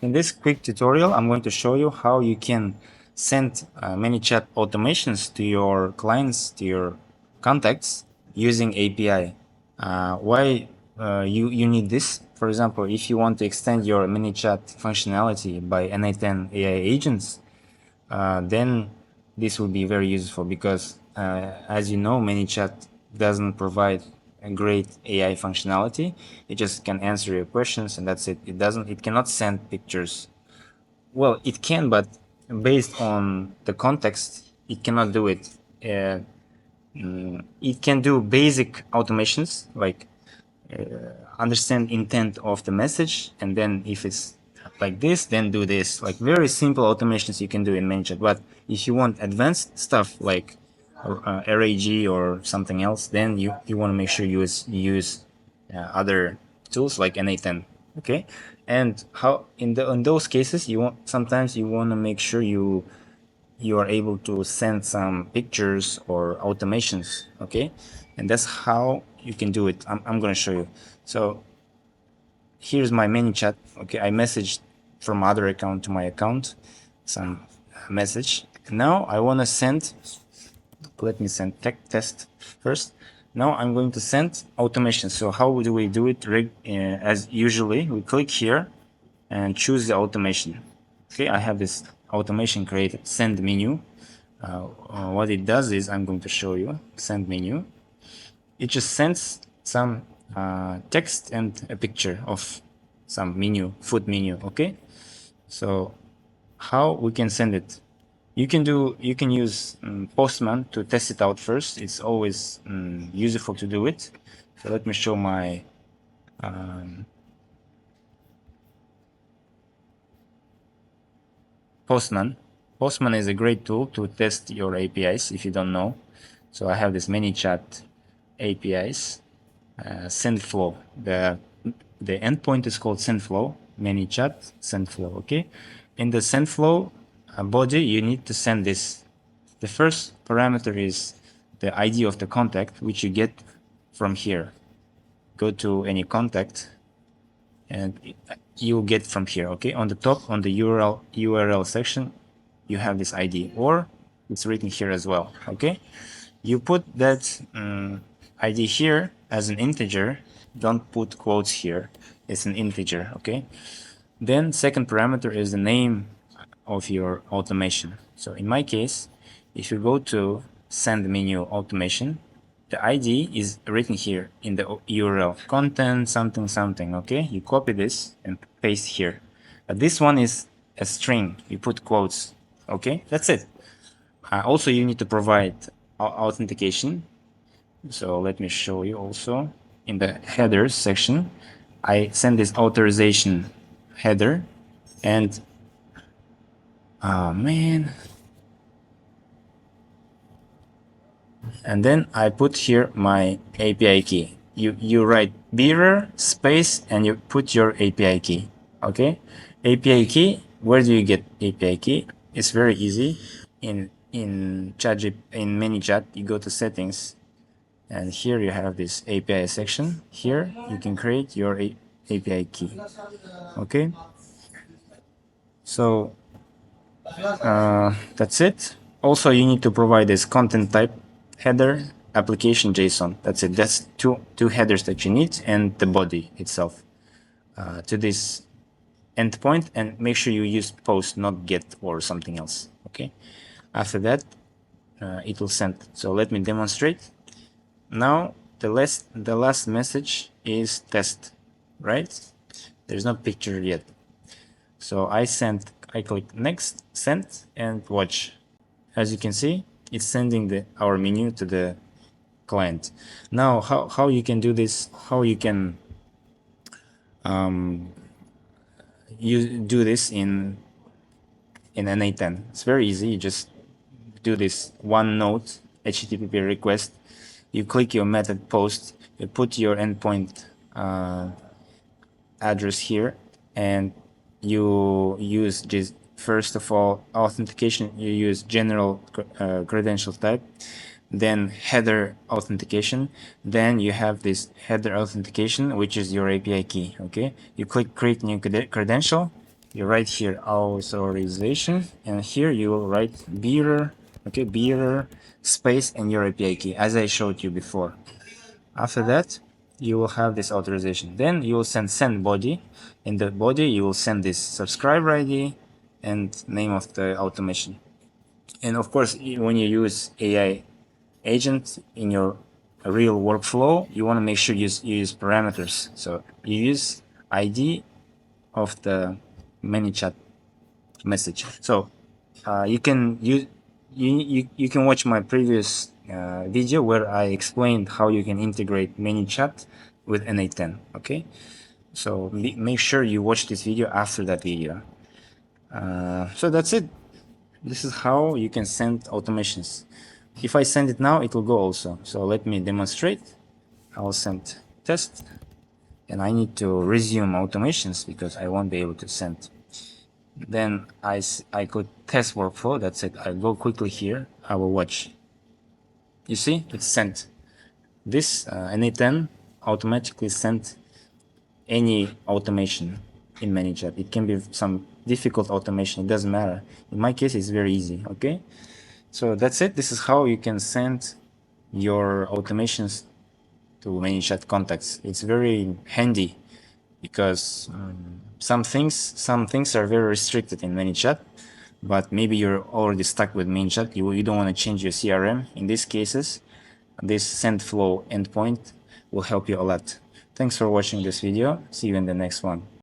In this quick tutorial, I'm going to show you how you can send ManyChat automations to your clients, to your contacts using API. Why you need this? For example, if you want to extend your ManyChat functionality by N8N AI agents, then this will be very useful because, as you know, ManyChat doesn't provide a great AI functionality. It just can answer your questions and that's it. It cannot send pictures. Well, it can, but based on the context, it cannot do it. It can do basic automations like understand intent of the message, and then if it's like this, then do this. Like very simple automations you can do in ManyChat. But if you want advanced stuff like RAG or something else, then you want to make sure you use other tools like N8N. Okay, and how in those cases sometimes you want to make sure you are able to send some pictures or automations. Okay, and that's how you can do it. I'm going to show you. So here's my ManyChat. Okay, I messaged from other account to my account some message. Now I want to send, let me send test first. Now I'm going to send automation. So how do we do it? As usually, we click here and choose the automation. Okay, I have this automation created, send menu. What it does is, I'm going to show you, send menu. It just sends some text and a picture of some menu, food menu. Okay, so how we can send it? You can use Postman to test it out first. It's always useful to do it. So let me show my Postman. Postman is a great tool to test your APIs if you don't know. So I have this ManyChat APIs, SendFlow. The endpoint is called SendFlow, ManyChat SendFlow. Okay, in the SendFlow body, you need to send this. The first parameter is the ID of the contact, which you get from here. Go to any contact, and you'll get from here. Okay, on the top, on the URL section, you have this ID, or it's written here as well. Okay, you put that ID here as an integer. Don't put quotes here. It's an integer. Okay, then second parameter is the name of your automation. So in my case, if you go to send menu automation, the ID is written here in the URL, content something something. Okay, you copy this and paste here. But this one is a string. You put quotes. Okay, that's it. Also, you need to provide authentication. So let me show you also in the headers section. I send this authorization header, and oh man. And then I put here my API key. You write bearer space and you put your API key. Okay, API key. Where do you get API key? It's very easy. In ManyChat, you go to settings, and here you have this API section. Here you can create your API key. Okay, so that's it. Also, you need to provide this content type header application JSON. That's it. That's two headers that you need, and the body itself to this endpoint. And make sure you use post, not get or something else. Okay, after that it will send. So let me demonstrate. Now the last message is test, right? There's no picture yet. So I click next, send, and watch. As you can see, it's sending our menu to the client. Now, how you can do this? How you can you do this in N8N? It's very easy. You just do this one node HTTP request. You click your method post. You put your endpoint address here, and you use this. First of all, authentication, you use general credential type, then header authentication, then you have this header authentication, which is your API key. Okay, you click create new credential, you write here authorization, and here you will write bearer, okay, bearer space and your API key, as I showed you before. After that, you will have this authorization. Then you will send body. In the body, you will send this subscriber ID and name of the automation. And of course, when you use AI agent in your real workflow, you want to make sure you use parameters. So you use ID of the ManyChat message. So you can you can watch my previous video where I explained how you can integrate ManyChat with NA10. Okay, so make sure you watch this video after that video. So that's it. This is how you can send automations. If I send it now, it will go also. So let me demonstrate. I will send test, and I need to resume automations because I won't be able to send. Then I could test workflow. That's it. I'll go quickly here. I will watch. You see, it's sent. This NA10 automatically sent any automation in ManyChat. It can be some difficult automation. It doesn't matter. In my case, it's very easy. Okay. So that's it. This is how you can send your automations to ManyChat contacts. It's very handy because some things are very restricted in ManyChat, but maybe you're already stuck with ManyChat. You don't want to change your CRM. In these cases, this send flow endpoint will help you a lot. Thanks for watching this video. See you in the next one.